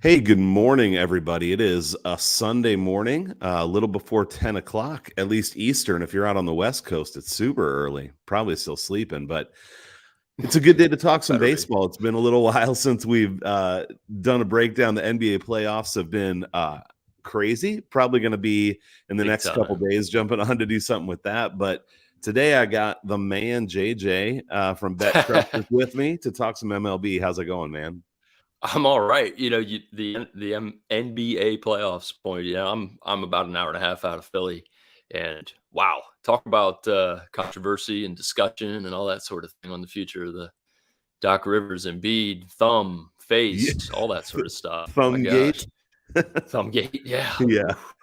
Hey, good morning, everybody. It is a Sunday morning, a little before 10 o'clock, at least Eastern. If you're out on the West Coast, it's super early, probably still sleeping, but it's a good day to talk some Better be. baseball. It's been a little while since we've done a breakdown. The NBA playoffs have been crazy. Probably going to be in the Big next couple time. days jumping on to do something with that. But today I got the man, JJ, from BetCrushers with me to talk some MLB. How's it going, man? I'm all right. The NBA playoffs point. I'm about an hour and a half out of Philly, and wow, talk about controversy and discussion and all that sort of thing on the future of the Doc Rivers, Embiid, thumb, Yeah. face, all that sort of stuff. My Thumbgate. gosh, thumbgate. Yeah, Yeah. oof,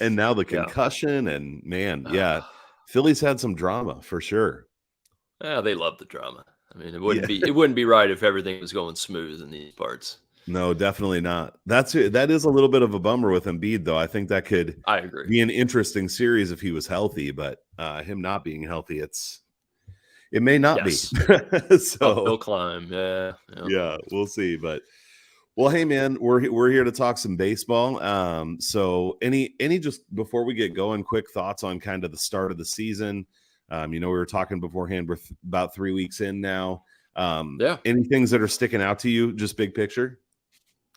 And now the yeah. concussion and man, yeah. Ah, Philly's had some drama for sure. yeah, they love the drama. I mean, it Yeah. wouldn't be it wouldn't be right if everything was going smooth in these parts. No, definitely not. That is a little bit of a bummer with Embiid, though. I think that could I agree. be an interesting series if he was healthy, but him not being healthy, it may not be. Yes, So uphill climb. Yeah, yeah. yeah, we'll see. But well, hey man, we're here to talk some baseball. So any just before we get going, quick thoughts on kind of the start of the season. We were talking beforehand. We're about 3 weeks in now. Yeah. Any things that are sticking out to you, just big picture?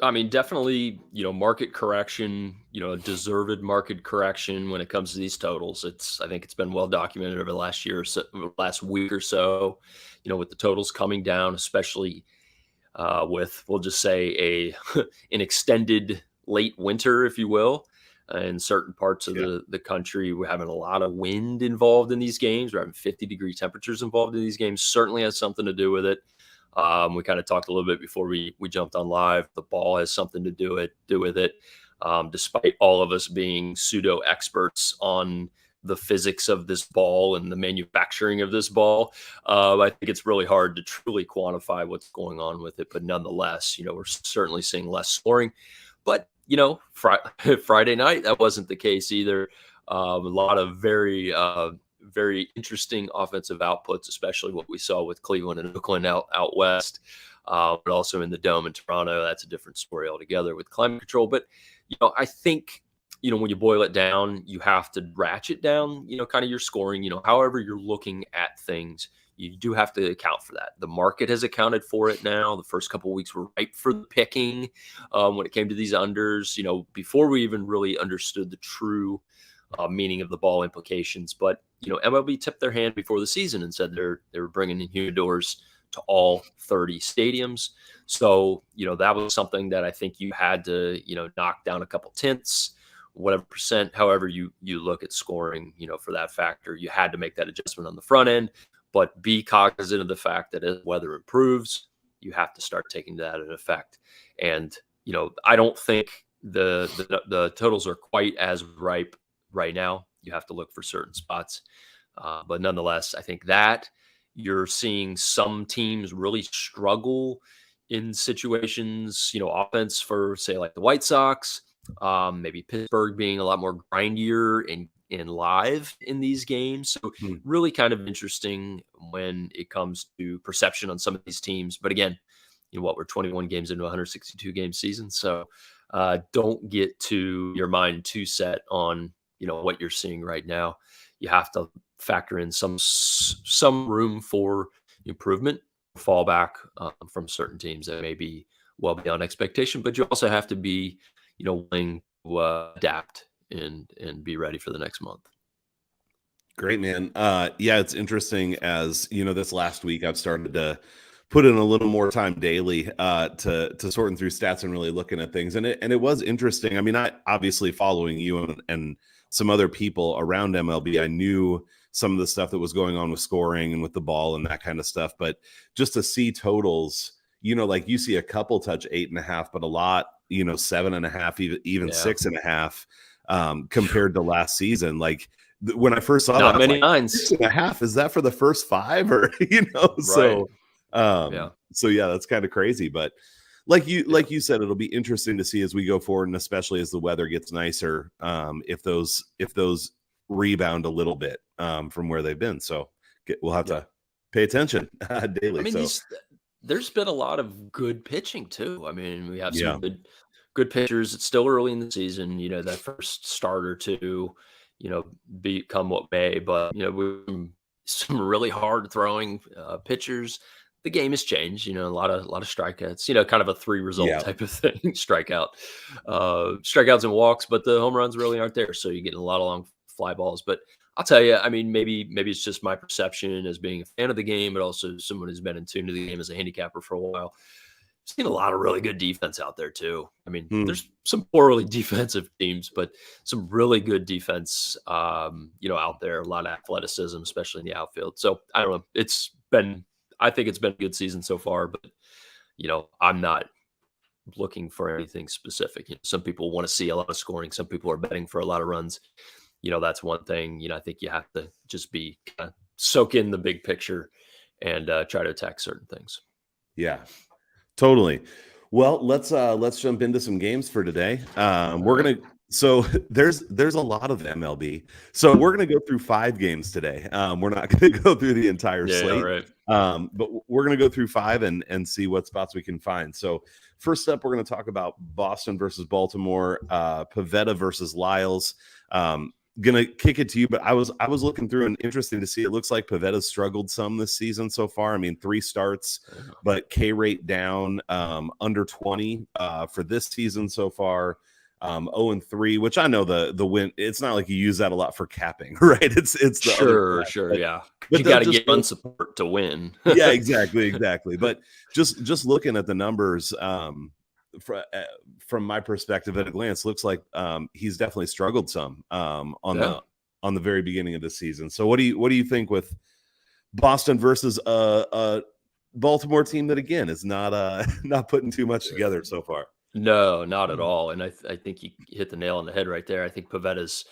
I mean, definitely, market correction, deserved market correction when it comes to these totals. I think it's been well documented over the last year or so, last week or so, with the totals coming down, especially with, we'll just say an extended late winter, if you will. In certain parts of Yeah. the country, we're having a lot of wind involved in these games. We're having 50-degree temperatures involved in these games. Certainly has something to do with it. We kind of talked a little bit before we jumped on live. The ball has something to do with it. Despite all of us being pseudo experts on the physics of this ball and the manufacturing of this ball, I think it's really hard to truly quantify what's going on with it. But nonetheless, we're certainly seeing less scoring. But Friday night that wasn't the case either. A lot of very interesting offensive outputs, especially what we saw with Cleveland and Oakland out west, but also in the Dome in Toronto. That's a different story altogether with climate control. But I think when you boil it down, you have to ratchet down kind of your scoring. However you're looking at things, you do have to account for that. The market has accounted for it now. The first couple of weeks were ripe for the picking when it came to these unders. Before we even really understood the true meaning of the ball implications. But MLB tipped their hand before the season and said they were bringing in humidors to all 30 stadiums. So that was something that I think you had to knock down a couple tenths, whatever percent. However you look at scoring, for that factor, you had to make that adjustment on the front end. But be cognizant of the fact that as weather improves, you have to start taking that into effect. And I don't think the totals are quite as ripe right now. You have to look for certain spots. But nonetheless, I think that you're seeing some teams really struggle in situations, offense for, say, like the White Sox, maybe Pittsburgh being a lot more grindier and live in these games. So Hmm. really kind of interesting when it comes to perception on some of these teams. But again, we're 21 games into a 162 game season. So don't get to your mind too set on what you're seeing right now. You have to factor in some room for improvement, fallback from certain teams that may be well beyond expectation, but you also have to be willing to adapt and be ready for the next month. Great, man. Yeah, it's interesting as this last week I've started to put in a little more time daily to sorting through stats and really looking at things. And it was interesting. I mean, I obviously following you and some other people around MLB, I knew some of the stuff that was going on with scoring and with the ball and that kind of stuff. But just to see totals, like you see a couple touch 8.5, but a lot, 7.5, even Yeah. 6.5 compared to last season. Like when I first saw Not that, I was many like, nines. 6.5, is that for the first five or, Right. so, Yeah. so yeah, that's kind of crazy. But like you said, it'll be interesting to see as we go forward, and especially as the weather gets nicer, if those rebound a little bit from where they've been. So we'll have Yeah. to pay attention I daily. mean, So there's been a lot of good pitching too. I mean, we have some Yeah. good pitchers. It's still early in the season. That first start or two, become what may. But we some really hard throwing pitchers. The game has changed. A lot of strikeouts. Kind of a 3 result Yeah. type of thing. Strikeouts and walks, but the home runs really aren't there. So you're getting a lot of long fly balls. But I'll tell you, I mean, maybe it's just my perception as being a fan of the game, but also someone who's been in tune to the game as a handicapper for a while. Seen a lot of really good defense out there too. I mean, Hmm. there's some poorly defensive teams, but some really good defense, out there. A lot of athleticism, especially in the outfield. So I don't know. I think it's been a good season so far, but I'm not looking for anything specific. Some people want to see a lot of scoring. Some people are betting for a lot of runs. That's one thing. I think you have to just be soak in the big picture and try to attack certain things. Yeah. Totally. Well, let's jump into some games for today. So there's a lot of MLB. So we're gonna go through 5 games today. We're not gonna go through the entire Yeah, slate. right. But we're gonna go through 5 and see what spots we can find. So first up, we're gonna talk about Boston versus Baltimore, Pivetta versus Lyles. Gonna kick it to you, but I was looking through and interesting to see. It looks like Pavetta's struggled some this season so far. I mean, 3 starts, but K rate down, under 20 for this season so far. 0-3, which I know the win. It's not like you use that a lot for capping, right? It's the other Sure, yeah. but You got to just get run support to win. yeah, exactly. But just looking at the numbers, from my perspective at a glance, looks like he's definitely struggled some on the very beginning of the season. So what do you think with Boston versus a Baltimore team that again is not not putting too much together so far? No, not at all. And I think you hit the nail on the head right there. I think Pavetta's,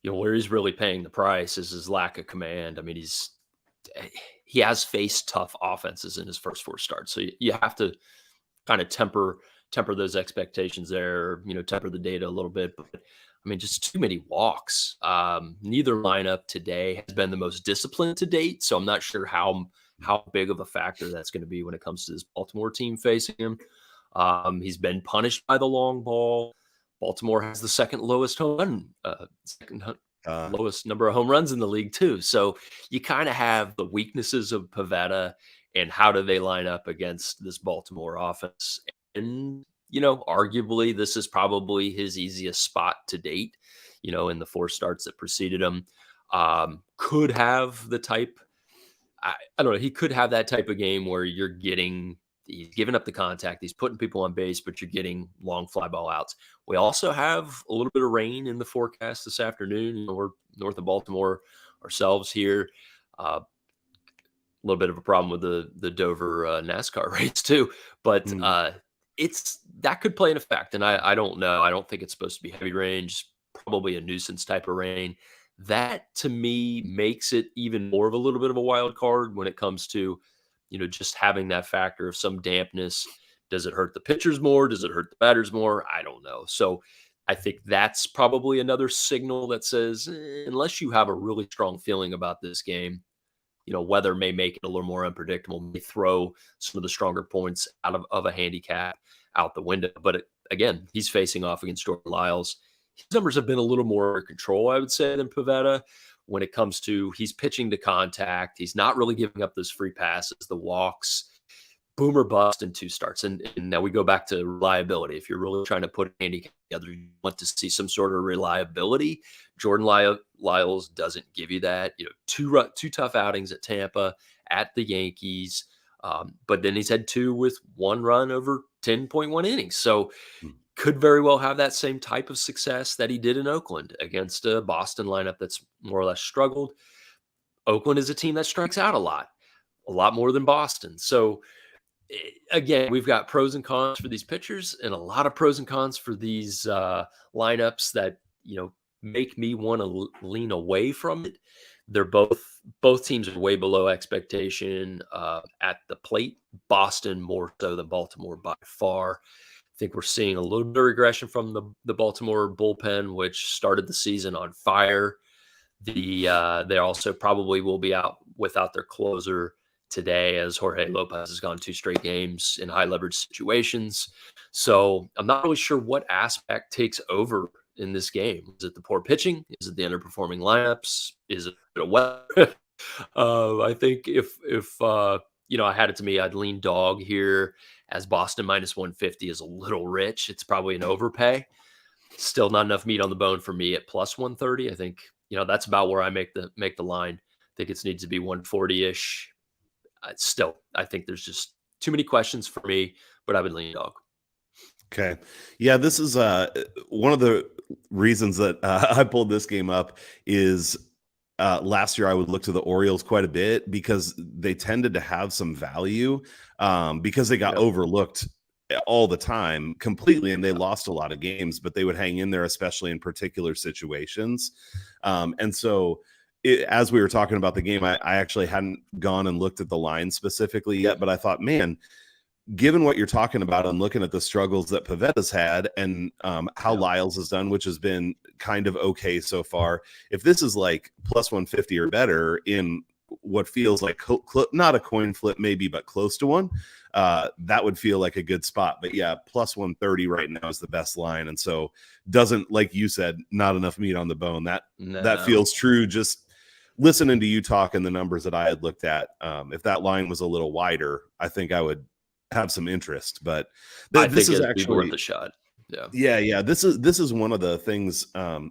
where he's really paying the price is his lack of command. I mean, he has faced tough offenses in his first 4 starts. So you have to kind of temper those expectations there, temper the data a little bit. But I mean, just too many walks. Neither lineup today has been the most disciplined to date. So I'm not sure how big of a factor that's going to be when it comes to this Baltimore team facing him. He's been punished by the long ball. Baltimore has the second lowest lowest number of home runs in the league too. So you kind of have the weaknesses of Pivetta and how do they line up against this Baltimore offense. And, arguably this is probably his easiest spot to date, in the 4 starts that preceded him. Could have the type, I don't know, he could have that type of game where he's giving up the contact, he's putting people on base, but you're getting long fly ball outs. We also have a little bit of rain in the forecast this afternoon. We're north of Baltimore ourselves here. A little bit of a problem with the Dover NASCAR race too, but that could play an effect. And I don't know. I don't think it's supposed to be heavy rain, just probably a nuisance type of rain. That to me makes it even more of a little bit of a wild card when it comes to just having that factor of some dampness. Does it hurt the pitchers more? Does it hurt the batters more? I don't know. So I think that's probably another signal that says, unless you have a really strong feeling about this game, weather may make it a little more unpredictable, may throw some of the stronger points out of a handicap out the window. But again, he's facing off against Jorge Lopez. His numbers have been a little more under control, I would say, than Pivetta. When it comes to he's pitching to contact, he's not really giving up those free passes, the walks, boom or bust in 2 starts. And now we go back to reliability. If you're really trying to put a handicap together, you want to see some sort of reliability. Jordan Lyles doesn't give you that. 2 tough outings at Tampa, at the Yankees, but then he's had 2 with 1 run over 10.1 innings. So could very well have that same type of success that he did in Oakland against a Boston lineup that's more or less struggled. Oakland is a team that strikes out a lot more than Boston. So again, we've got pros and cons for these pitchers and a lot of pros and cons for these lineups that, make me want to lean away from it. They're both teams are way below expectation at the plate. Boston more so than Baltimore by far. I think we're seeing a little bit of regression from the Baltimore bullpen, which started the season on fire. They also probably will be out without their closer today, as Jorge Lopez has gone 2 straight games in high leverage situations. So I'm not really sure what aspect takes over in this game. Is it the poor pitching? Is it the underperforming lineups? Is it a weather? I think if I had it to me, I'd lean dog here, as Boston minus 150 is a little rich. It's probably an overpay. Still not enough meat on the bone for me at plus 130. I think, that's about where I make the line. I think it needs to be 140-ish. Still, I think there's just too many questions for me, but I would lean dog. Okay. Yeah, this is one of the reasons that I pulled this game up is last year I would look to the Orioles quite a bit because they tended to have some value because they got overlooked all the time completely, and they lost a lot of games, but they would hang in there, especially in particular situations. And so as we were talking about the game, I actually hadn't gone and looked at the line specifically yet, but I thought, man, given what you're talking about and looking at the struggles that Pavetta's had and how Lyles has done, which has been kind of okay so far, if this is like plus 150 or better in what feels like not a coin flip maybe, but close to one, that would feel like a good spot. But yeah, plus 130 right now is the best line. And so doesn't, like you said, not enough meat on the bone. That feels true. Just listening to you talk and the numbers that I had looked at, if that line was a little wider, I think I would have some interest, but this is actually worth a shot. Yeah. This is one of the things I'm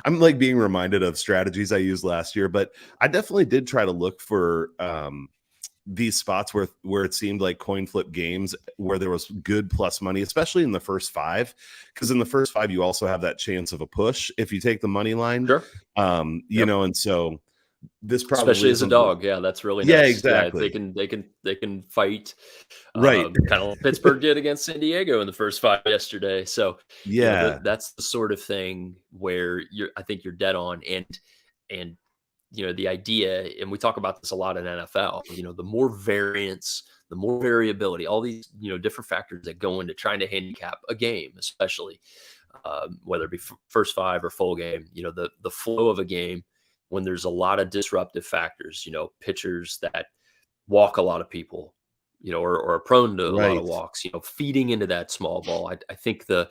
like being reminded of strategies I used last year, but I definitely did try to look for these spots where it seemed like coin flip games where there was good plus money, especially in the first 5, because in the first 5 you also have that chance of a push if you take the money line. Sure. And so this probably, especially as a dog, that's really nice. Yeah, exactly. Yeah, they can fight, right? Kind of like Pittsburgh did against San Diego in the first 5 yesterday. So that's the sort of thing where I think you're dead on, and the idea, and we talk about this a lot in NFL. The more variance, the more variability, all these different factors that go into trying to handicap a game, especially whether it be first 5 or full game. The flow of a game, when there's a lot of disruptive factors, pitchers that walk a lot of people, or are prone to a lot of walks, feeding into that small ball. I think the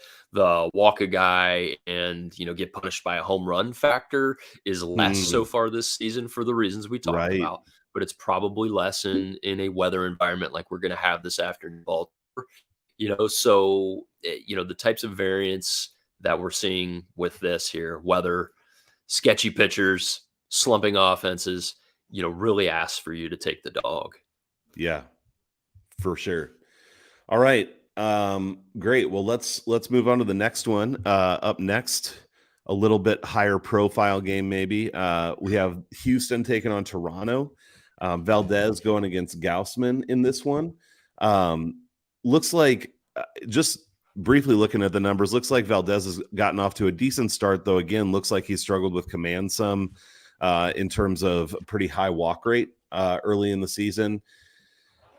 walk a guy and, get punished by a home run factor is less so far this season for the reasons we talked about, but it's probably less in a weather environment like we're going to have this afternoon in Baltimore. So, the types of variance that we're seeing with this here, weather, sketchy pitchers, slumping offenses, really asks for you to take the dog. Yeah, for sure. All right. Great. Well, let's move on to the next one. Up next, a little bit higher profile game, maybe. We have Houston taking on Toronto. Valdez going against Gaussman in this one. Looks like, just briefly looking at the numbers, looks like Valdez has gotten off to a decent start, though. Again, looks like he's struggled with command some in terms of a pretty high walk rate early in the season.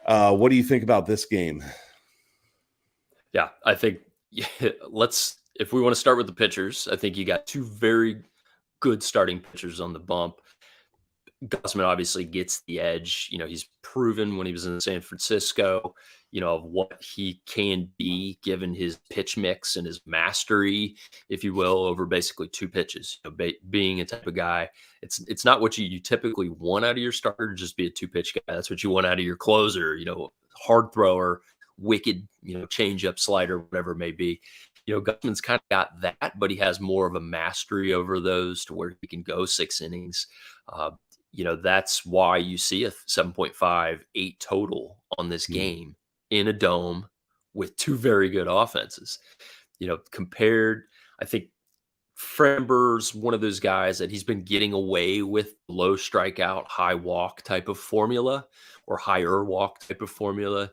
What do you think about this game? Yeah, I think if we want to start with the pitchers, I think you got 2 very good starting pitchers on the bump. Gaussman obviously gets the edge. He's proven when he was in San Francisco, of what he can be given his pitch mix and his mastery, if you will, over basically 2 pitches. Being a type of guy, it's not what you typically want out of your starter to just be a 2-pitch guy. That's what you want out of your closer, hard thrower, wicked, change up, slider, whatever it may be. Gaussman's kind of got that, but he has more of a mastery over those to where he can go 6 innings. That's why you see a 7.5, 8 total on this game in a dome with 2 very good offenses. Compared, I think Framber's one of those guys that he's been getting away with low strikeout, high walk type of formula, or higher walk type of formula.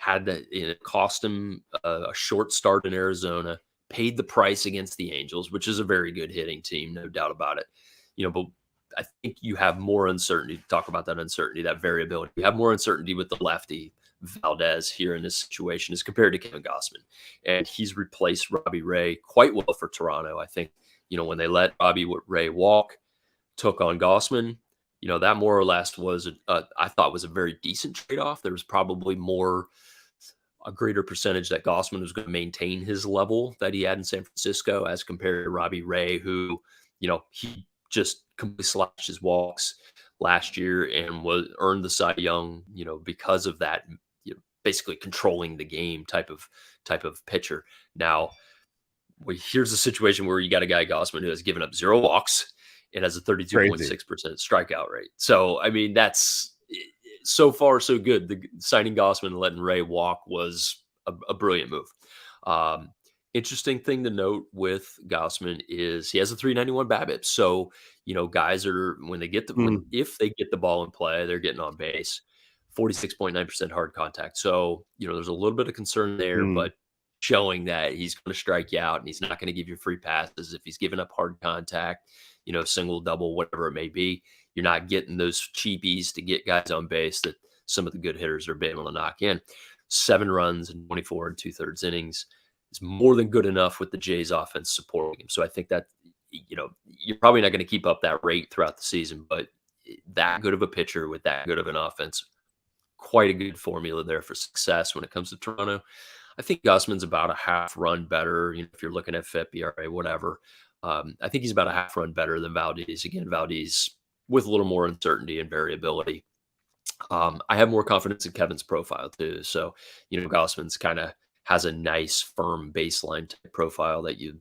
It cost him a short start in Arizona, paid the price against the Angels, which is a very good hitting team, no doubt about it. But I think you have more uncertainty. Talk about that uncertainty, that variability. You have more uncertainty with the lefty Valdez here in this situation as compared to Kevin Gaussman. And he's replaced Robbie Ray quite well for Toronto. I think, when they let Robbie Ray walk, took on Gaussman, that more or less was, I thought was a very decent trade-off. There was probably a greater percentage that Gossman was going to maintain his level that he had in San Francisco as compared to Robbie Ray, who, he just completely slashed his walks last year and earned the Cy Young, because of that, basically controlling the game type of pitcher. Now, here's a situation where you got a guy Gossman who has given up 0 walks and has a 32.6% strikeout rate. So, I mean, that's so far so good. The signing Gossman and letting Ray walk was a brilliant move. Interesting thing to note with Gossman is he has a 391 BABIP. So, guys are, if they get the ball in play, they're getting on base. 46.9% hard contact. So, there's a little bit of concern there, but showing that he's going to strike you out and he's not going to give you free passes. If he's giving up hard contact, single, double, whatever it may be, you're not getting those cheapies to get guys on base that some of the good hitters are being able to knock in. 7 runs in 24 and 2/3 innings is more than good enough with the Jays offense supporting him. So I think that, you're probably not going to keep up that rate throughout the season, but that good of a pitcher with that good of an offense, quite a good formula there for success when it comes to Toronto. I think Gossman's about a half run better, if you're looking at FIP, ERA, whatever. I think he's about a half run better than Valdez. Again, Valdez with a little more uncertainty and variability. I have more confidence in Kevin's profile too. So, Gossman's kind of has a nice firm baseline type profile that you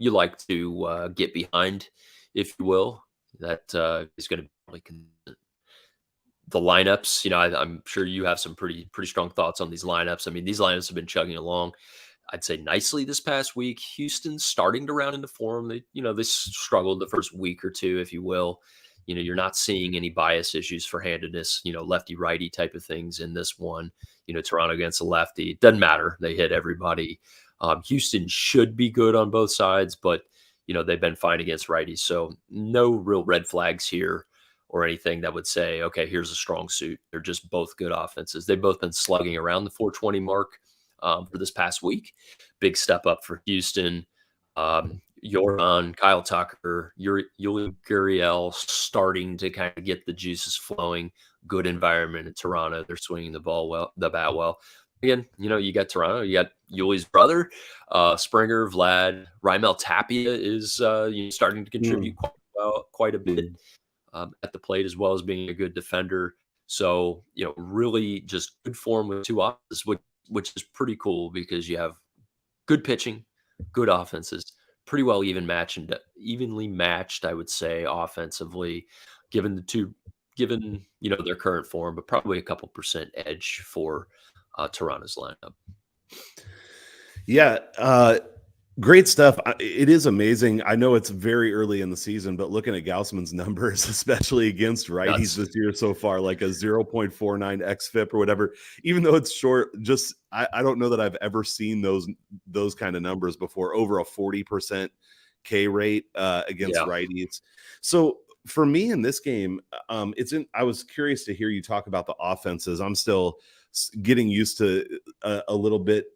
like to get behind, if you will. That is going to be the lineups. I'm sure you have some pretty strong thoughts on these lineups. I mean, these lineups have been chugging along, I'd say, nicely this past week. Houston's starting to round into form. They struggled the first week or two, if you will. You're not seeing any bias issues for handedness, lefty righty type of things in this one. Toronto against a lefty, doesn't matter. They hit everybody. Houston should be good on both sides, but they've been fine against righties. So no real red flags here or anything that would say, okay, here's a strong suit. They're just both good offenses. They've both been slugging around the 420 mark for this past week. Big step up for Houston. Jordan, Kyle Tucker, Yuli Gurriel starting to kind of get the juices flowing. Good environment in Toronto. They're swinging the bat well. Again, you got Toronto. You got Yuli's brother, Springer, Vlad. Raimel Tapia is starting to contribute quite a bit at the plate, as well as being a good defender. So, really just good form with 2 offenses, which is pretty cool because you have good pitching, good offenses, pretty well evenly matched, I would say, offensively, given their current form, but probably a couple percent edge for Toronto's lineup. Yeah. Great stuff. It is amazing. I know it's very early in the season, but looking at Gausman's numbers, especially against righties this year so far, like a 0.49 xFIP or whatever, even though it's short, just I don't know that I've ever seen those kind of numbers before, over a 40% K rate against righties. So for me in this game, I was curious to hear you talk about the offenses. I'm still getting used to a little bit.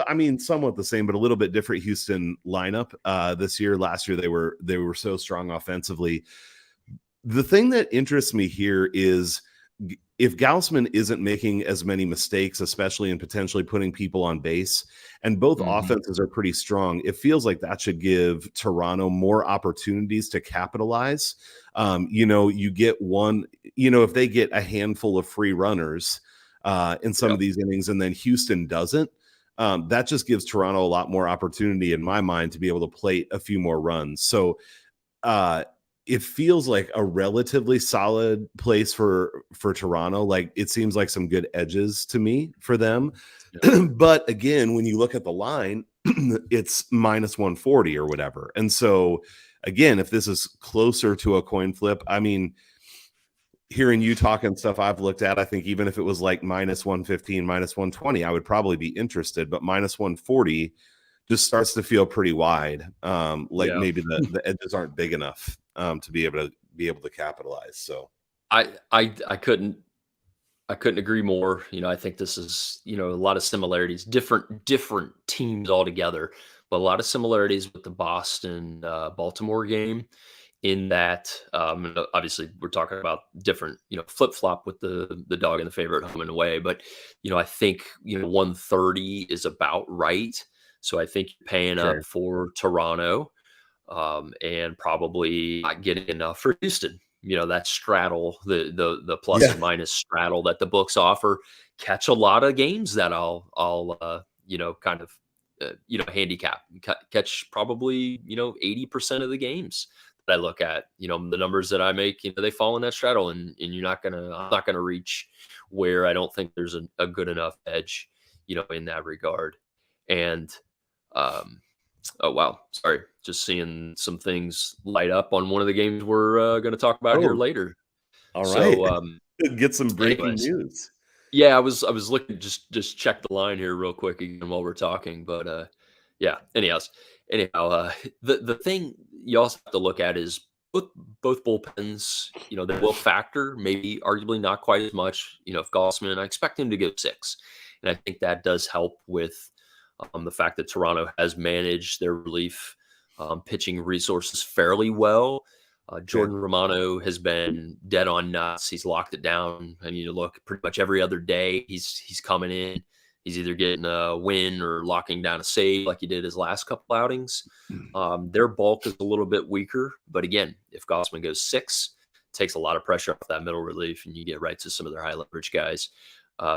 I mean, somewhat the same, but a little bit different Houston lineup this year. Last year, they were so strong offensively. The thing that interests me here is if Gausman isn't making as many mistakes, especially in potentially putting people on base, and both offenses are pretty strong, it feels like that should give Toronto more opportunities to capitalize. You get one, if they get a handful of free runners in some of these innings, and then Houston doesn't, that just gives Toronto a lot more opportunity in my mind to be able to plate a few more runs. So it feels like a relatively solid place for Toronto. Like, it seems like some good edges to me for them. Yeah. But again, when you look at the line, it's -140 or whatever. And so again, if this is closer to a coin flip, I mean, hearing you talking stuff I've looked at, I think even if it was like -115, -120, I would probably be interested, but -140 just starts to feel pretty wide. Maybe the edges aren't big enough to be able to capitalize. So I couldn't agree more. I think this is, a lot of similarities, different teams altogether, but a lot of similarities with the Boston Baltimore game. in that, obviously we're talking about different, flip flop with the dog and the favorite home and away, but I think 130 is about right. So I think you're paying up Sure. for Toronto, and probably not getting enough for Houston. That straddle, the plus Yeah. and minus straddle that the books offer, catch a lot of games that I'll kind of handicap, catch probably 80% of the games that I look at. The numbers that I make, they fall in that straddle, and I'm not gonna reach where I don't think there's a good enough edge, in that regard. And um, oh, wow. Sorry. Just seeing some things light up on one of the games we're going to talk about here Oh, later. all right. So, Get some breaking anyways, news. yeah, I was looking, just check the line here real quick again while we're talking. But yeah. Anyhow, the thing you also have to look at is both bullpens. They will factor, maybe arguably not quite as much. If Gossman, I expect him to go 6, and I think that does help with the fact that Toronto has managed their relief pitching resources fairly well. Okay. Jordan Romano has been dead on nuts. He's locked it down. I mean, you look pretty much every other day. He's coming in. He's either getting a win or locking down a save like he did his last couple outings. Their bulk is a little bit weaker, but again, if Gossman goes 6, it takes a lot of pressure off that middle relief, and you get right to some of their high leverage guys.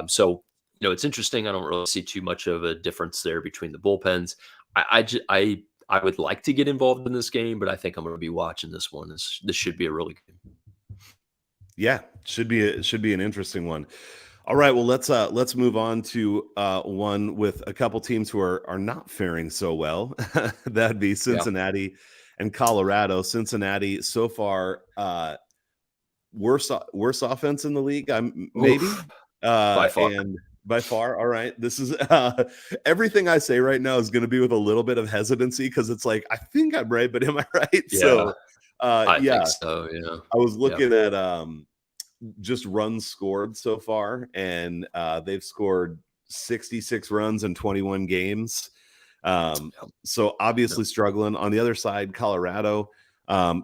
So it's interesting. I don't really see too much of a difference there between the bullpens. I would like to get involved in this game, but I think I'm going to be watching this one. This should be a really good game. Yeah, should be an interesting one. All right, well let's move on to one with a couple teams who are not faring so well. That'd be Yeah. Cincinnati and Colorado. Cincinnati so far worst offense in the league. Maybe Oof, by far. and by far. All right, this is everything I say right now is going to be with a little bit of hesitancy because it's like I think I'm right, but am I right? Yeah, So I think yeah, so. Yeah. I was Yeah. looking at just runs scored so far, and they've scored 66 runs in 21 games. Yep. So obviously struggling. On the other side, Colorado.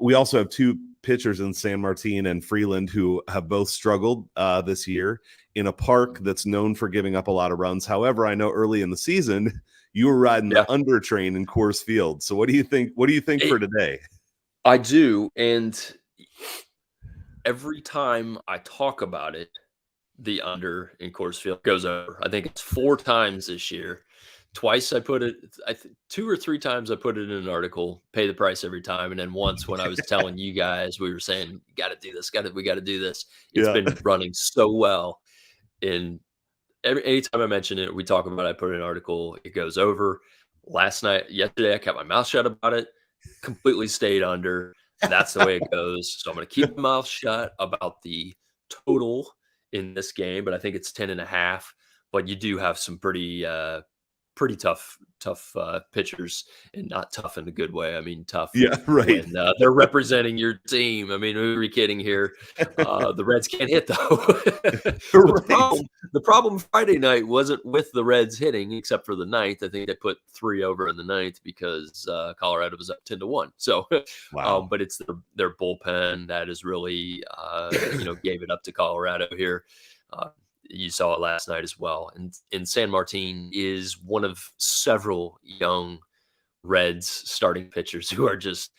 We also have 2 pitchers in San Martin and Freeland who have both struggled this year in a park that's known for giving up a lot of runs. However, I know early in the season you were riding Yeah. the under train in Coors Field. So what do you think? What do you think for today? I do, and every time I talk about it, the under in Coors Field goes over. I think it's 4 times this year. Twice I put it, 2 or 3 times I put it in an article, pay the price every time. And then once when I was telling you guys, we were saying, got to do this, we got to do this. It's Yeah. been running so well. And anytime I mention it, we talk about it, I put in an article, it goes over. Yesterday, I kept my mouth shut about it, completely stayed under. That's the way it goes. So I'm going to keep my mouth shut about the total in this game, but I think it's 10.5. But you do have some pretty tough pitchers, and not tough in a good way. I mean, tough Yeah, right. when they're representing your team. I mean, who are we kidding here? The Reds can't hit though. Right. The problem Friday night wasn't with the Reds hitting, except for the ninth. I think they put 3 over in the ninth because Colorado was up 10-1. So, Wow. but it's their bullpen that is really gave it up to Colorado here. You saw it last night as well. And San Martin is one of several young Reds starting pitchers who are just,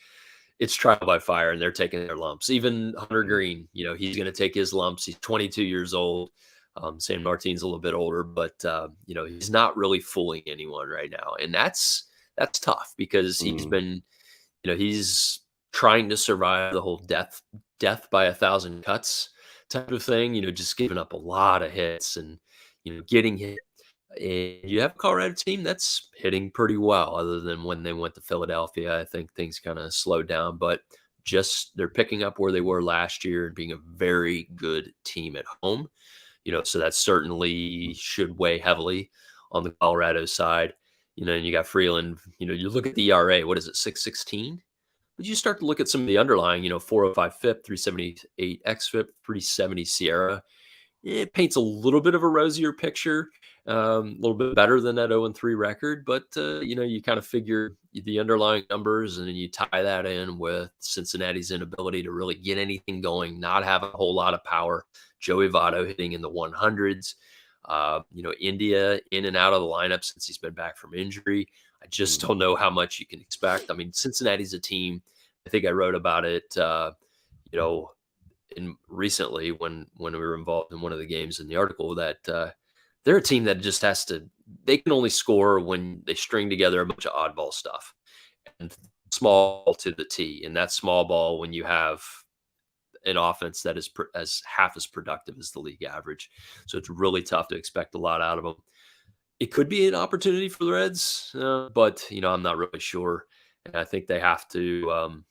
it's trial by fire, and they're taking their lumps. Even Hunter Green, he's going to take his lumps. He's 22 years old. San Martin's a little bit older, but he's not really fooling anyone right now. And that's tough because he's been, he's trying to survive the whole death by 1,000 cuts type of thing, just giving up a lot of hits and, getting hit. And you have a Colorado team that's hitting pretty well, other than when they went to Philadelphia. I think things kind of slowed down, but just they're picking up where they were last year and being a very good team at home. So that certainly should weigh heavily on the Colorado side. And you got Freeland, you look at the ERA, what is it, 6.16? But you start to look at some of the underlying, 405 FIP, 378 XFIP, 370 Sierra. It paints a little bit of a rosier picture. A little bit better than that 0-3 record, but you kind of figure the underlying numbers, and then you tie that in with Cincinnati's inability to really get anything going, not have a whole lot of power. Joey Votto hitting in the 100s. India in and out of the lineup since he's been back from injury. I just don't know how much you can expect. I mean, Cincinnati's a team. I think I wrote about it. Recently when we were involved in one of the games in the article that. They're a team that just they can only score when they string together a bunch of oddball stuff and small to the T. And that small ball, when you have an offense that is as half as productive as the league average. So it's really tough to expect a lot out of them. It could be an opportunity for the Reds, but I'm not really sure. And I think they have to,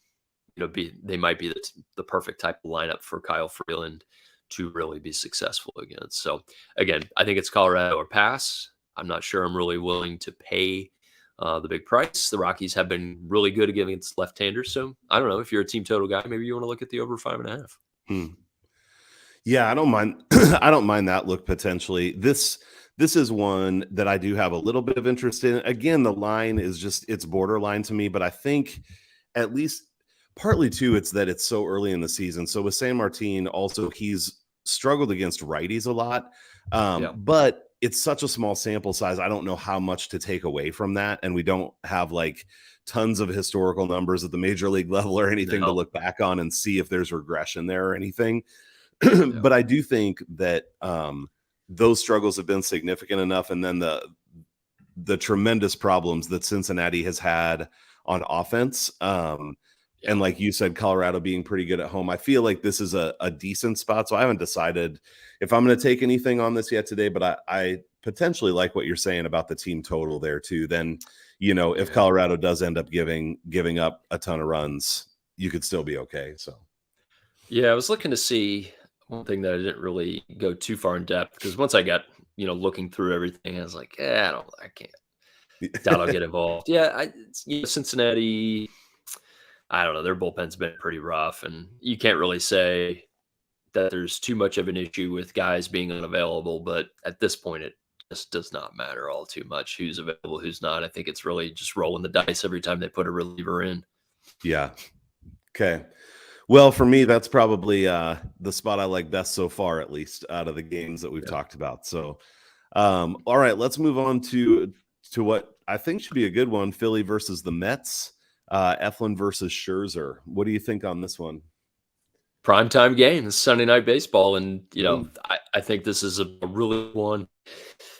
they might be the perfect type of lineup for Kyle Freeland to really be successful against. So again, I think it's Colorado or pass. I'm not sure I'm really willing to pay the big price. The Rockies have been really good against left-handers. So I don't know, if you're a team total guy, maybe you want to look at the over 5.5. Yeah, I don't mind. I don't mind that look potentially. This is one that I do have a little bit of interest in. Again, the line is it's borderline to me, but I think at least partly too, it's that it's so early in the season. So with San Martin, also he's struggled against righties a lot, but it's such a small sample size. I don't know how much to take away from that, and we don't have like tons of historical numbers at the major league level or anything to look back on and see if there's regression there or anything. But I do think that those struggles have been significant enough, and then the tremendous problems that Cincinnati has had on offense. And like you said, Colorado being pretty good at home, I feel like this is a decent spot. So I haven't decided if I'm going to take anything on this yet today, but I potentially like what you're saying about the team total there too. Then, if Colorado does end up giving up a ton of runs, you could still be okay. So, yeah, I was looking to see one thing that I didn't really go too far in depth, because once I got, looking through everything, I was like, I can't. Doubt I'll get involved. Yeah, Cincinnati, I don't know. Their bullpen's been pretty rough, and you can't really say that there's too much of an issue with guys being unavailable. But at this point, it just does not matter all too much who's available, who's not. I think it's really just rolling the dice every time they put a reliever in. Yeah. Okay. Well, for me, that's probably the spot I like best so far, at least out of the games that we've talked about. So, all right, let's move on to what I think should be a good one: Philly versus the Mets. Eflin versus Scherzer. What do you think on this one? Primetime game. It's Sunday Night Baseball, and I think this is a really one.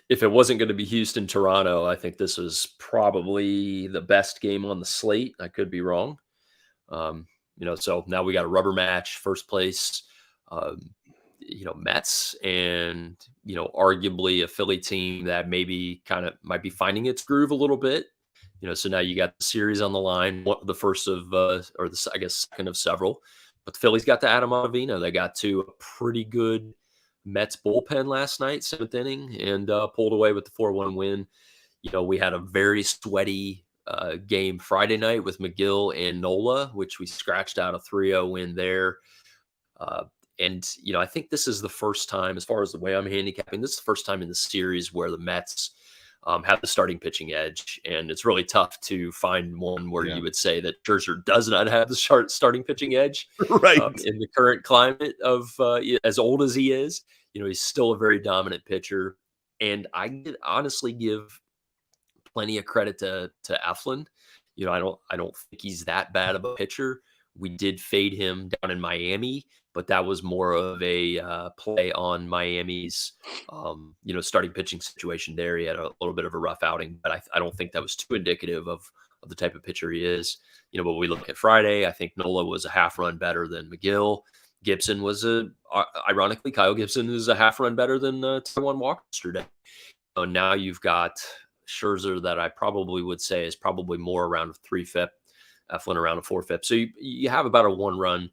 If it wasn't going to be Houston, Toronto, I think this was probably the best game on the slate. I could be wrong. So now we got a rubber match, first place, Mets, and arguably a Philly team that maybe might be finding its groove a little bit. So now you got the series on the line, the first of, or the, I guess, second of several. But the Phillies got to Adam Ottavino. They got to a pretty good Mets bullpen last night, 7th inning, and pulled away with the 4-1 win. We had a very sweaty game Friday night with McGill and Nola, which we scratched out a 3-0 win there. And I think this is the first time, as far as the way I'm handicapping, this is the first time in the series where the Mets have the starting pitching edge. And it's really tough to find one where you would say that Scherzer does not have the starting pitching edge. Right. In the current climate of as old as he is, he's still a very dominant pitcher. And I could honestly give plenty of credit to Eflin. I don't think he's that bad of a pitcher. We did fade him down in Miami, but that was more of a play on Miami's, starting pitching situation there. He had a little bit of a rough outing, but I don't think that was too indicative of the type of pitcher he is. But we look at Friday, I think Nola was a half run better than McGill. Gibson was ironically, Kyle Gibson is a half run better than Taijuan Walker yesterday. Now you've got Scherzer that I probably would say is probably more around a 3-FIP, Eflin around a 4-FIP. So you have about a 1-run,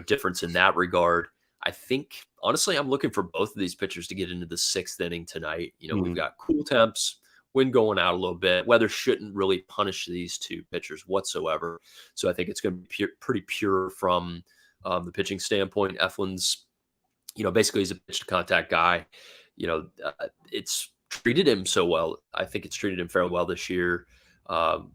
difference in that regard. I think, honestly, I'm looking for both of these pitchers to get into the 6th inning tonight. We've got cool temps, wind going out a little bit. Weather shouldn't really punish these two pitchers whatsoever. So I think it's going to be pretty pure from the pitching standpoint. Eflin's, basically he's a pitch to contact guy. It's treated him so well. I think it's treated him fairly well this year.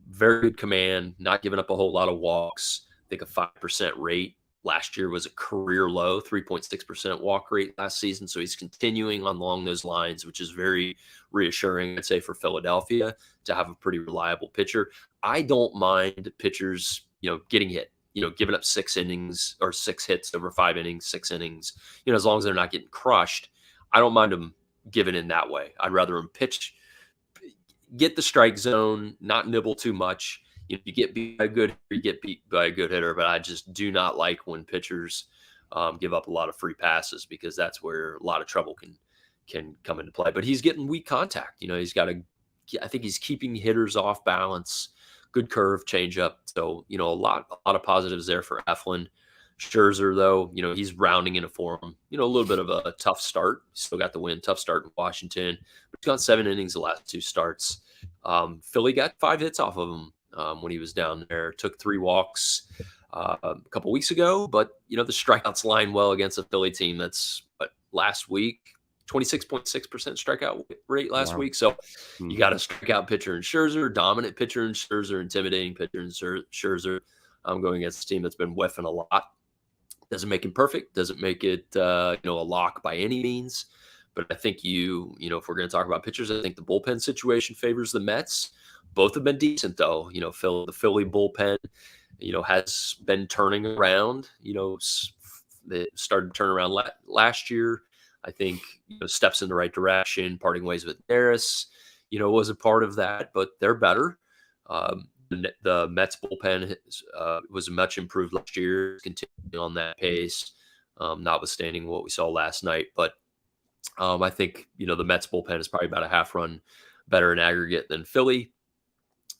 Very good command, not giving up a whole lot of walks. I think a 5% rate last year was a career low, 3.6% walk rate last season. So he's continuing along those lines, which is very reassuring, I'd say, for Philadelphia to have a pretty reliable pitcher. I don't mind pitchers, getting hit, giving up 6 innings or 6 hits over 5 innings, 6 innings, as long as they're not getting crushed. I don't mind them giving in that way. I'd rather them pitch, get the strike zone, not nibble too much. You get beat by a good hitter, you get beat by a good hitter, but I just do not like when pitchers give up a lot of free passes, because that's where a lot of trouble can come into play. But he's getting weak contact. I think he's keeping hitters off balance. Good curve, changeup. So, a lot of positives there for Eflin. Scherzer, though, he's rounding into form. A little bit of a tough start. Still got the win. Tough start in Washington. But he's gone 7 innings the last 2 starts. Philly got 5 hits off of him when he was down there. Took 3 walks a couple weeks ago. But, the strikeouts line well against a Philly team that's, last week, 26.6% strikeout rate last week. So you got a strikeout pitcher in Scherzer, dominant pitcher in Scherzer, intimidating pitcher in Scherzer. I'm going against a team that's been whiffing a lot. Doesn't make him perfect. Doesn't make it, a lock by any means. But I think if we're going to talk about pitchers, I think the bullpen situation favors the Mets. Both have been decent, though. The Philly bullpen, has been turning around. They started to turn around last year. I think steps in the right direction. Parting ways with Neris, was a part of that, but they're better. The Mets bullpen was much improved last year, continuing on that pace, notwithstanding what we saw last night. But I think, the Mets bullpen is probably about a half run better in aggregate than Philly.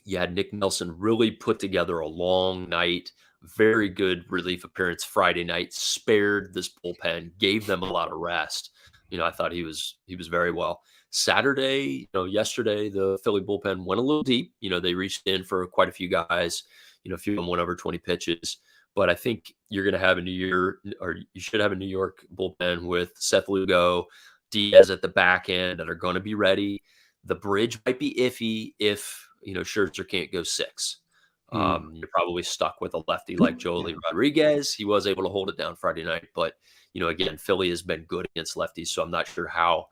You had Nick Nelson really put together a long night, very good relief appearance Friday night, spared this bullpen, gave them a lot of rest. I thought he was very well. Saturday, yesterday, the Philly bullpen went a little deep. They reached in for quite a few guys. A few of them went over 20 pitches. But I think you're going to have you should have a New York bullpen with Seth Lugo, Diaz at the back end that are going to be ready. The bridge might be iffy if, Scherzer can't go 6. You're probably stuck with a lefty like Joely Rodriguez. He was able to hold it down Friday night, but again, Philly has been good against lefties, so I'm not sure how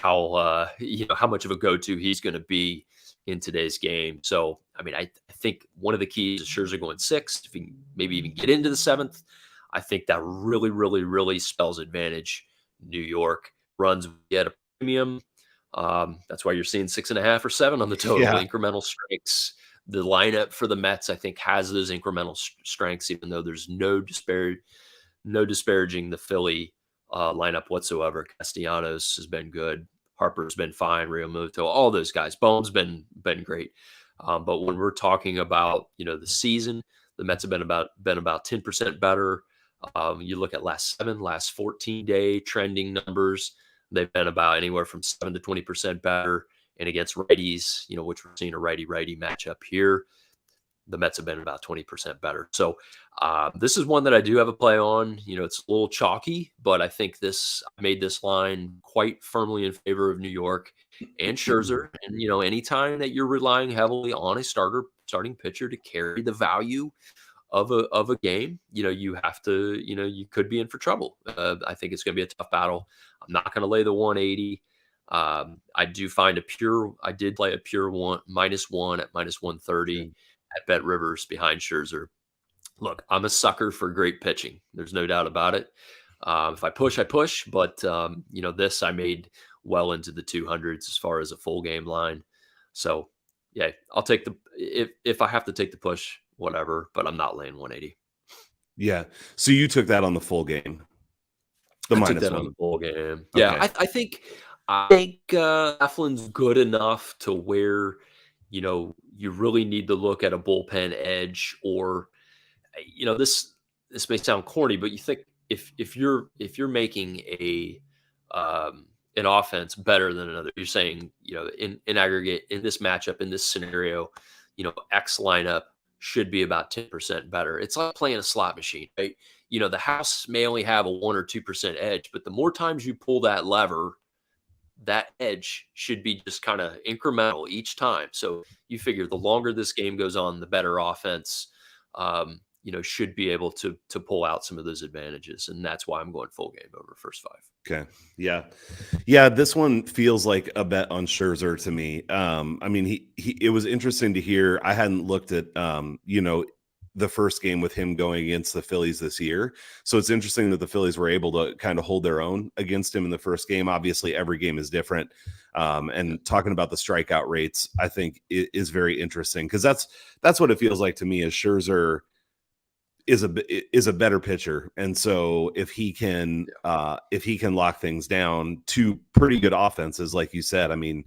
much of a go-to he's going to be in today's game. So, I think one of the keys is Scherzer going 6, if he can maybe even get into the 7th. I think that really, really, really spells advantage. New York runs at a premium. That's why you're seeing 6.5 or 7 on the total. Yeah. Incremental strengths. The lineup for the Mets, I think, has those incremental strengths, even though there's no disparaging the Philly lineup whatsoever. Castellanos has been good. Harper's been fine. Realmuto, all those guys. Bohm's been great. But when we're talking about the season, the Mets have been about 10% better. You look at last 14-day trending numbers. They've been about anywhere from 7 to 20% better. And against righties, which we're seeing a righty-righty matchup here, the Mets have been about 20% better. So this is one that I do have a play on. It's a little chalky, but I think I made this line quite firmly in favor of New York and Scherzer. And, anytime that you're relying heavily on a starting pitcher to carry the value of a game, you have to, you could be in for trouble. I think it's going to be a tough battle. I'm not going to lay the 180. I did play a pure -1 at -130 at Bet Rivers behind Scherzer. Look, I'm a sucker for great pitching. There's no doubt about it. If I push, I push. But, this I made well into the 200s as far as a full game line. So, yeah, I'll take if I have to take the push, whatever. But I'm not laying 180. Yeah. So you took that on the full game. I took that on the full game. Yeah, okay. I think Eflin's good enough to where, you really need to look at a bullpen edge, or, this may sound corny, but you think if you're making an offense better than another, you're saying, in aggregate, in this matchup, in this scenario, X lineup should be about 10% better. It's like playing a slot machine, right? The house may only have a 1 or 2% edge, but the more times you pull that lever, that edge should be just kind of incremental each time. So you figure the longer this game goes on, the better offense, should be able to pull out some of those advantages, and that's why I'm going full game over first five. Okay. Yeah. Yeah. This one feels like a bet on Scherzer to me. I mean, it was interesting to hear. I hadn't looked at, the first game with him going against the Phillies this year. So it's interesting that the Phillies were able to kind of hold their own against him in the first game. Obviously, every game is different. And talking about the strikeout rates, I think is very interesting because that's what it feels like to me is Scherzer is a better pitcher, and so if he can lock things down to pretty good offenses, like you said, I mean,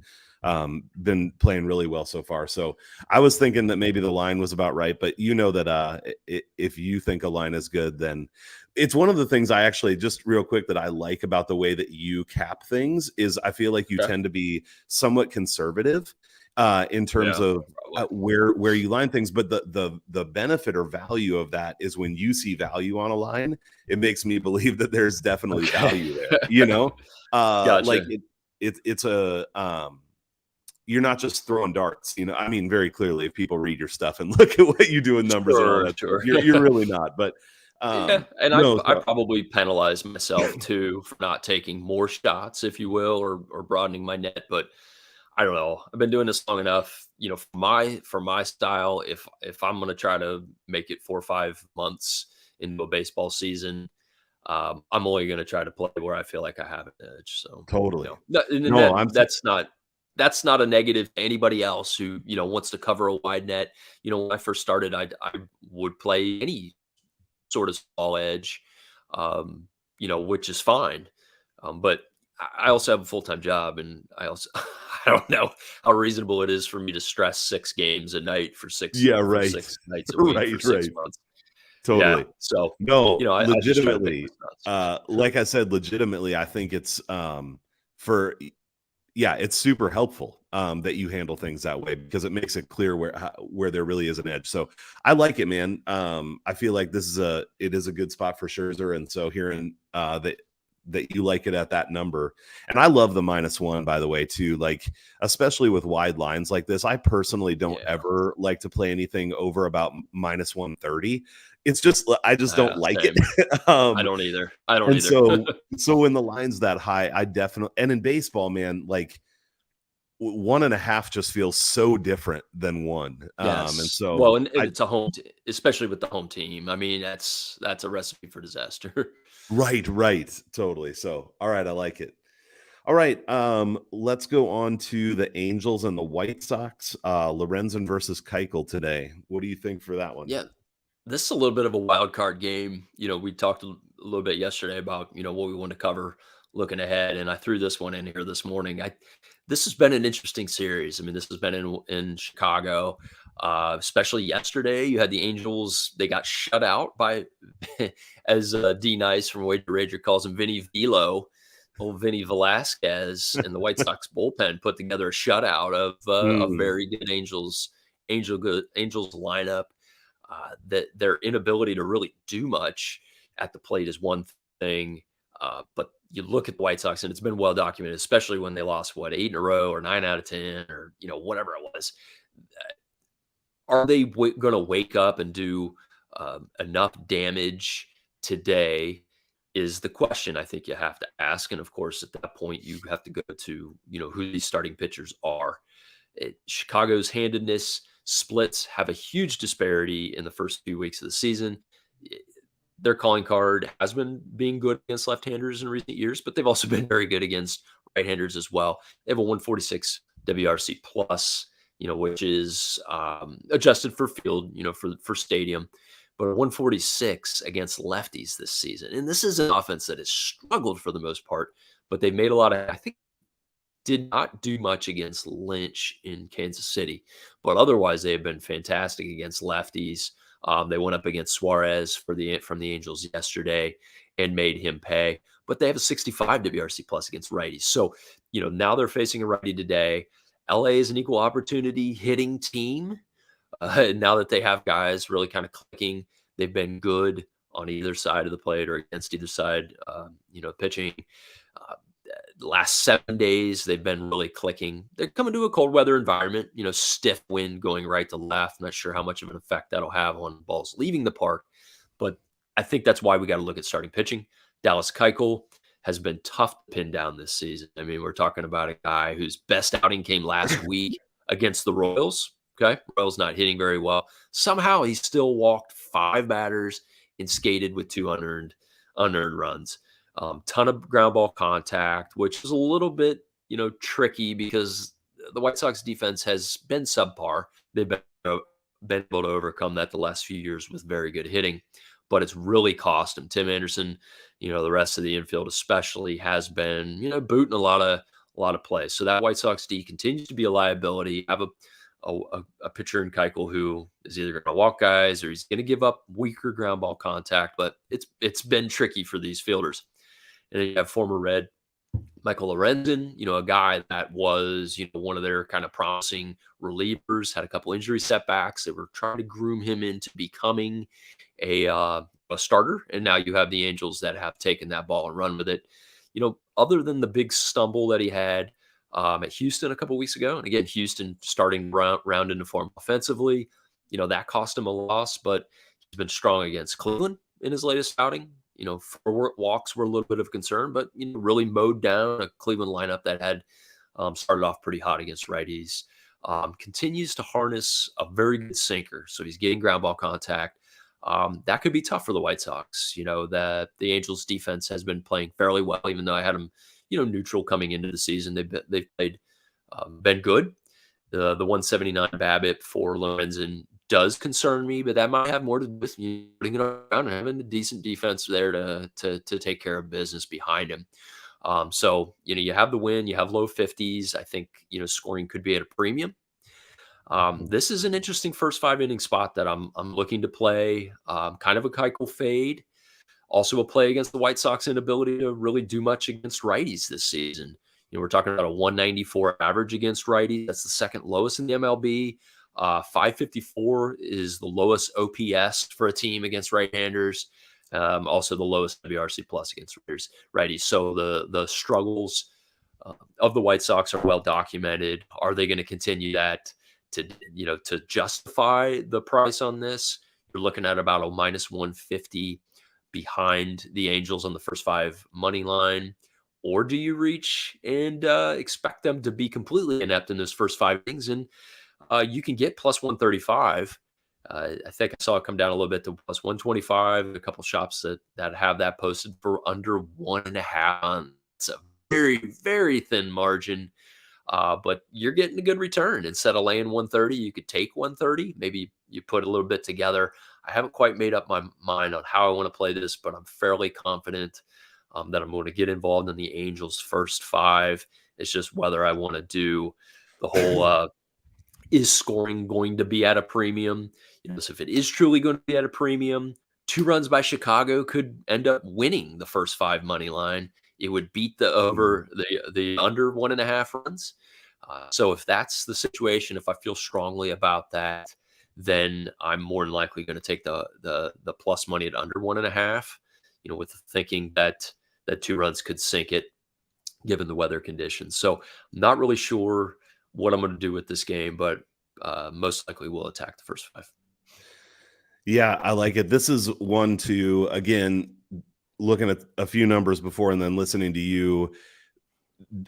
been playing really well so far. So I was thinking that maybe the line was about right, but that if you think a line is good, then it's one of the things I actually just real quick that I like about the way that you cap things is I feel like you tend to be somewhat conservative in terms of where you line things, but the benefit or value of that is when you see value on a line, it makes me believe that there's definitely value there. Gotcha. Like it's a you're not just throwing darts. I mean, very clearly, if people read your stuff and look at what you do in numbers and all that, Sure. You're really not. But and I probably penalize myself too for not taking more shots, if you will, or broadening my net, but. I don't know. I've been doing this long enough, for my style. If I'm going to try to make it 4 or 5 months into a baseball season, I'm only going to try to play where I feel like I have an edge. So totally, that's not a negative to anybody else who wants to cover a wide net. When I first started, I would play any sort of small edge, which is fine. But I also have a full-time job, and I don't know how reasonable it is for me to stress 6 games a night for 6 nights a week for 6 months. Totally. Yeah. So, legitimately, like I said, legitimately, I think it's it's super helpful that you handle things that way because it makes it clear where there really is an edge. So I like it, man. I feel like it is a good spot for Scherzer, and so hearing that you like it at that number. And I love the -1, by the way, too, like, especially with wide lines like this. I personally don't ever like to play anything over about -130. It's just, I just don't like same. it. I don't either. So when the line's that high, I definitely, and in baseball, man, like 1.5 just feels so different than 1. Yes. And so, well, and it's a home, especially with the home team. I mean, that's a recipe for disaster. Right. Totally. So, all right. I like it. All right. Let's go on to the Angels and the White Sox. Lorendon versus Kykel today. What do you think for that one? Yeah. This is a little bit of a wild card game. We talked a little bit yesterday about, what we want to cover looking ahead. And I threw this one in here this morning. This has been an interesting series. I mean, this has been in Chicago, especially yesterday. You had the Angels. They got shut out by, as D Nice from Wager Rager calls him, Vinny Velo, old Vinny Velasquez, and the White Sox bullpen put together a shutout of a very good Angels lineup. That their inability to really do much at the plate is one thing, but you look at the White Sox, and it's been well documented, especially when they lost 8 in a row or 9 out of 10 or whatever it was. Are they going to wake up and do enough damage today? Is the question I think you have to ask, and of course at that point you have to go to who these starting pitchers are. Chicago's handedness splits have a huge disparity in the first few weeks of the season. Their calling card has been being good against left-handers in recent years, but they've also been very good against right-handers as well. They have a 146 WRC plus, which is adjusted for field, for stadium, but a 146 against lefties this season. And this is an offense that has struggled for the most part, but they've made a lot of, I think, did not do much against Lynch in Kansas City, but otherwise they have been fantastic against lefties. They went up against Suarez from the Angels yesterday and made him pay, but they have a 65 WRC plus against righties. So, now they're facing a righty today. LA is an equal opportunity hitting team. Now that they have guys really kind of clicking, they've been good on either side of the plate or against either side, pitching. The last 7 days, they've been really clicking. They're coming to a cold weather environment, stiff wind going right to left. Not sure how much of an effect that'll have on balls leaving the park, but I think that's why we got to look at starting pitching. Dallas Keuchel has been tough to pin down this season. I mean, we're talking about a guy whose best outing came last week against the Royals. Okay. Royals not hitting very well. Somehow he still walked 5 batters and skated with 2 unearned runs. Ton of ground ball contact, which is a little bit, tricky because the White Sox defense has been subpar. They've been able to overcome that the last few years with very good hitting, but it's really cost them. Tim Anderson, the rest of the infield especially has been, booting a lot of plays. So that White Sox D continues to be a liability. Have a pitcher in Kykel who is either going to walk guys or he's going to give up weaker ground ball contact, but it's been tricky for these fielders. And then you have former Red Michael Lorendon, a guy that was, one of their kind of promising relievers, had a couple injury setbacks. They were trying to groom him into becoming a starter. And now you have the Angels that have taken that ball and run with it. Other than the big stumble that he had at Houston a couple weeks ago, and again, Houston starting round into form offensively, that cost him a loss, but he's been strong against Cleveland in his latest outing. Four walks were a little bit of concern, but really mowed down a Cleveland lineup that had started off pretty hot against righties. Continues to harness a very good sinker, so he's getting ground ball contact. That could be tough for the White Sox. That the Angels defense has been playing fairly well, even though I had them, neutral coming into the season. They've played been good. The 179 BABIP for Lorenzen does concern me, but that might have more to do with putting it around and having a decent defense there to take care of business behind him. So you have the win, you have low 50s. I think scoring could be at a premium. This is an interesting first 5 inning spot that I'm looking to play. Kind of a Keuchel fade. Also a play against the White Sox inability to really do much against righties this season. We're talking about a 194 average against righties. That's the second lowest in the MLB. 554 is the lowest OPS for a team against right-handers. Also the lowest WRC plus against righties. So the struggles of the White Sox are well documented. Are they going to continue that to justify the price on this? You're looking at about a minus 150 behind the Angels on the first 5 money line. Or do you reach and expect them to be completely inept in those first 5 innings? And you can get plus 135. I think I saw it come down a little bit to plus 125. A couple shops that have that posted for under 1.5. It's a very, very thin margin, but you're getting a good return. Instead of laying 130, you could take 130. Maybe you put a little bit together. I haven't quite made up my mind on how I want to play this, but I'm fairly confident that I'm going to get involved in the Angels' first 5. It's just whether I want to do the whole is scoring going to be at a premium? So if it is truly going to be at a premium, 2 runs by Chicago could end up winning the first 5 money line. It would beat the under 1.5 runs. So if that's the situation, if I feel strongly about that, then I'm more than likely going to take the plus money at under 1.5. With thinking that 2 runs could sink it, given the weather conditions. So I'm not really sure what I'm going to do with this game, but most likely we'll attack the first 5. Yeah, I like it. This is one to, again, looking at a few numbers before and then listening to you,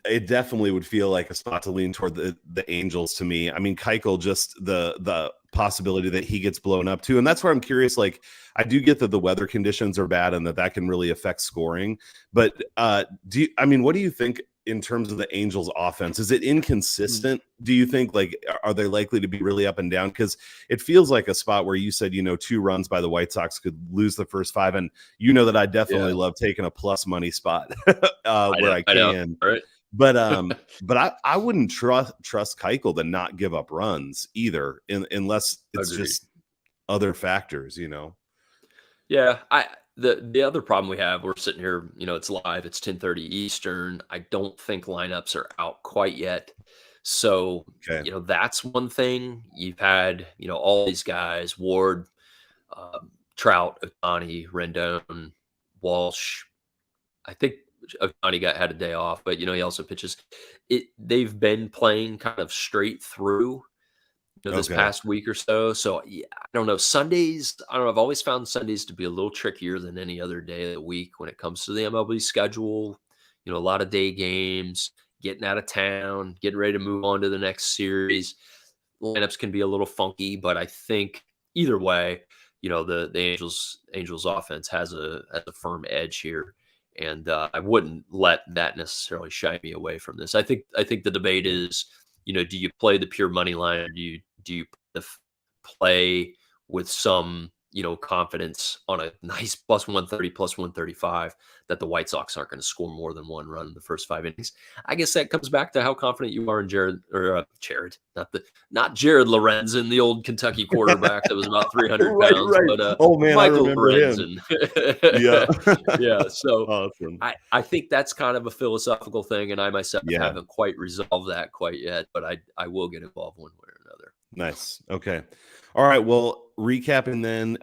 it definitely would feel like a spot to lean toward the Angels to me. I mean, Kykel, just the possibility that he gets blown up too. And that's where I'm curious. Like, I do get that the weather conditions are bad and that can really affect scoring. But what do you think in terms of the Angels offense? Is it inconsistent? Do you think, like, are they likely to be really up and down? Because it feels like a spot where you said, 2 runs by the White Sox could lose the first 5. And that I definitely love taking a plus money spot where I can. Right. But I wouldn't trust Kykel to not give up runs either, unless it's just other factors, Yeah, the other problem we have, we're sitting here, it's live, it's 10:30 Eastern. I don't think lineups are out quite yet. So, okay. That's one thing. You've had, all these guys, Ward, Trout, Ohtani, Rendon, Walsh. I think Ohtani had a day off, but he also pitches. They've been playing kind of straight through, this Okay. past week or so. So yeah, I don't know. Sundays, I don't know. I've always found Sundays to be a little trickier than any other day of the week when it comes to the MLB schedule. A lot of day games, getting out of town, getting ready to move on to the next series. Lineups can be a little funky, but I think either way, the Angels offense has a firm edge here, and I wouldn't let that necessarily shy me away from this. I think the debate is, do you play the pure money line, or do you play with some confidence on a nice plus 130, plus 135 that the White Sox aren't going to score more than one run in the first 5 innings? I guess that comes back to how confident you are in Jared, not Jared Lorendon, the old Kentucky quarterback that was about 300 Right, pounds, right. but Oh man, I Michael remember him. Lorendon. Yeah. Yeah. So Awesome. I think that's kind of a philosophical thing, and I myself Yeah. haven't quite resolved that quite yet, but I will get involved one way or another. Nice. Okay. All right. Well, recapping then,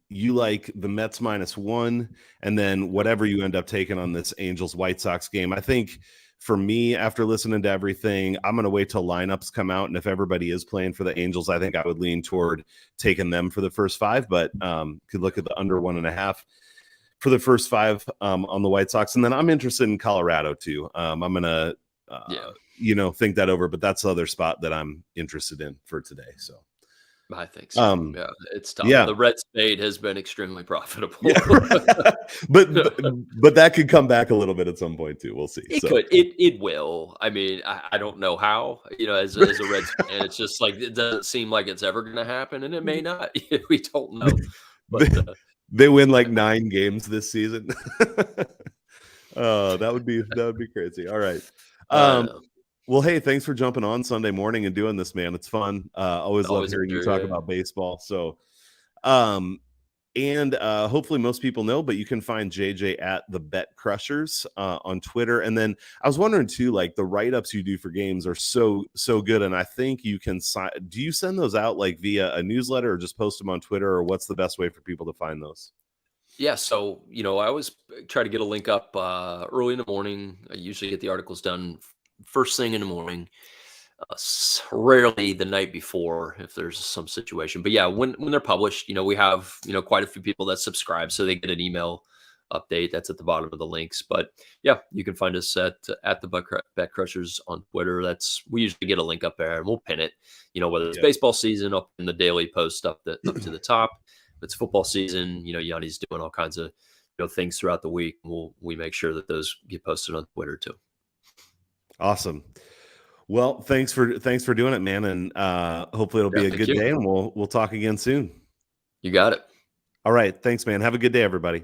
you like the Mets -1, and then whatever you end up taking on this Angels White Sox game. I think for me, after listening to everything, I'm going to wait till lineups come out. And if everybody is playing for the Angels, I think I would lean toward taking them for the first 5, but could look at the under 1.5 for the first 5 on the White Sox. And then I'm interested in Colorado too. I'm going to, think that over, but that's the other spot that I'm interested in for today. So I think so. Yeah, it's tough. Yeah. The red spade has been extremely profitable. Yeah. but that could come back a little bit at some point too. We'll see. It could. It will. I mean, I don't know how. As a Reds fan, it's just like it doesn't seem like it's ever going to happen, and it may not. We don't know. But they win like 9 games this season. That would be crazy. All right. Well, hey, thanks for jumping on Sunday morning and doing this, man. It's fun. Always love hearing you talk about baseball. So, and hopefully most people know, but you can find JJ at the BetCrushers on Twitter. And then I was wondering too, like the write-ups you do for games are so good. And I think you can do you send those out like via a newsletter or just post them on Twitter, or what's the best way for people to find those? Yeah, so I always try to get a link up early in the morning. I usually get the articles done first thing in the morning. Rarely the night before if there's some situation, but yeah, when they're published, we have quite a few people that subscribe, so they get an email update that's at the bottom of the links. But yeah, you can find us at the BetCrushers on Twitter. We usually get a link up there and we'll pin it. Whether it's baseball season, up in the daily post up to the top. If it's football season, Yanni's doing all kinds of things throughout the week. We make sure that those get posted on Twitter too. Awesome. Well, thanks for doing it, man, and hopefully it'll be a good day, and we'll talk again soon. You got it. All right, thanks, man. Have a good day, everybody.